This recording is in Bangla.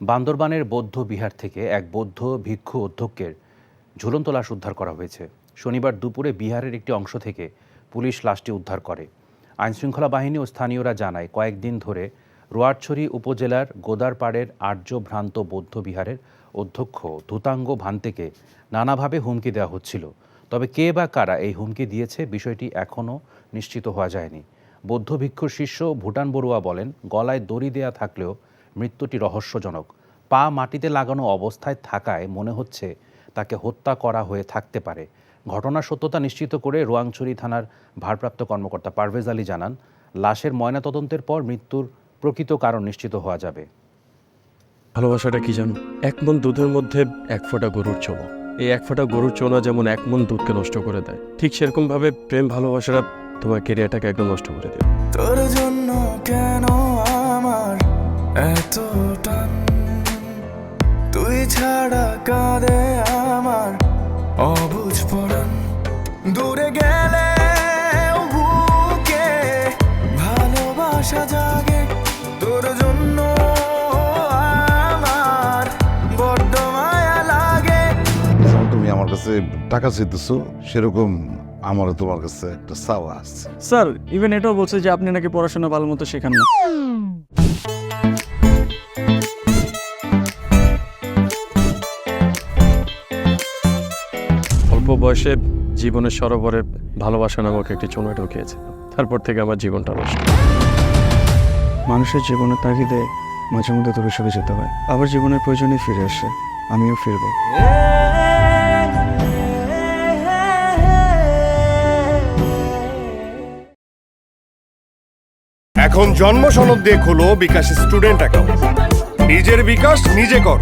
বান্দরবানের বৌদ্ধ বিহার থেকে এক বৌদ্ধ ভিক্ষু অধ্যক্ষের ঝুলন্ত লাশ উদ্ধার করা হয়েছে। শনিবার দুপুরে বিহারের একটি অংশ থেকে পুলিশ লাশটি উদ্ধার করে। আইনশৃঙ্খলা বাহিনী ও স্থানীয়রা জানায়, কয়েকদিন ধরে রোয়ারছড়ি উপজেলার গোদারপাড়ের আর্যভ্রান্ত বৌদ্ধ বিহারের অধ্যক্ষ ধূতাঙ্গ ভান্তেকে নানাভাবে হুমকি দেওয়া হচ্ছিল। তবে কে বা কারা এই হুমকি দিয়েছে বিষয়টি এখনও নিশ্চিত হওয়া যায়নি। বৌদ্ধ ভিক্ষুর শিষ্য ভুটান বড়ুয়া বলেন, গলায় দড়ি দেয়া থাকলেও মৃত্যুটি রহস্যজনক। পা মাটিতে লাগানো অবস্থায় থাকায় মনে হচ্ছে তাকে হত্যা করা হয়ে থাকতে পারে। ঘটনার সত্যতা নিশ্চিত করে রোয়াংছড়ি থানার ভারপ্রাপ্ত কর্মকর্তা পারভেজ আলী জানান, লাশের ময়নাতদন্তের পর মৃত্যুর প্রকৃত কারণ নিশ্চিত হওয়া যাবে। ভালোবাসাটা কি জানো? 1 মণ দুধের মধ্যে 1 ফোঁটা গরুর চোনা। এই 1 ফোঁটা গরুর চোনা যেমন 1 মণ দুধকে নষ্ট করে দেয়, ঠিক সেরকম ভাবে প্রেম ভালোবাসাটা তোমার ক্যারিয়ারটাকে একদম নষ্ট করে দেবে। তোর জন্য কেন আমার এত টান, তুই ছাড়া কাঁদে আমার অবুঝ পরাণ। দূরে গেলে বুকে ভালোবাসা জাগে, তোর জন্য আমার বড্ড মায়া লাগে। তুমি আমার কাছে টাকা চাইতেছো, সেরকম আমারও তোমার কাছে একটা চাওয়া আছে। স্যার ইভেন এটাও বলছে যে আপনি নাকি পড়াশোনা ভালো মতো শেখান না। অল্প বয়সে জীবনের সরোবরে ভালোবাসা নামক একটি চোনা ঢুকিয়েছে। তারপর থেকে আমার জীবনটা নষ্ট। মানুষের জীবনের তাগিদে মাঝে মধ্যে দূরে সরে যেতে হয়, আবার জীবনের প্রয়োজনে ফিরে আসে। আমিও ফিরবো। এখন জন্ম সনদ দিয়ে খোলো বিকাশ স্টুডেন্ট অ্যাকাউন্ট। নিজের বিকাশ নিজে কর।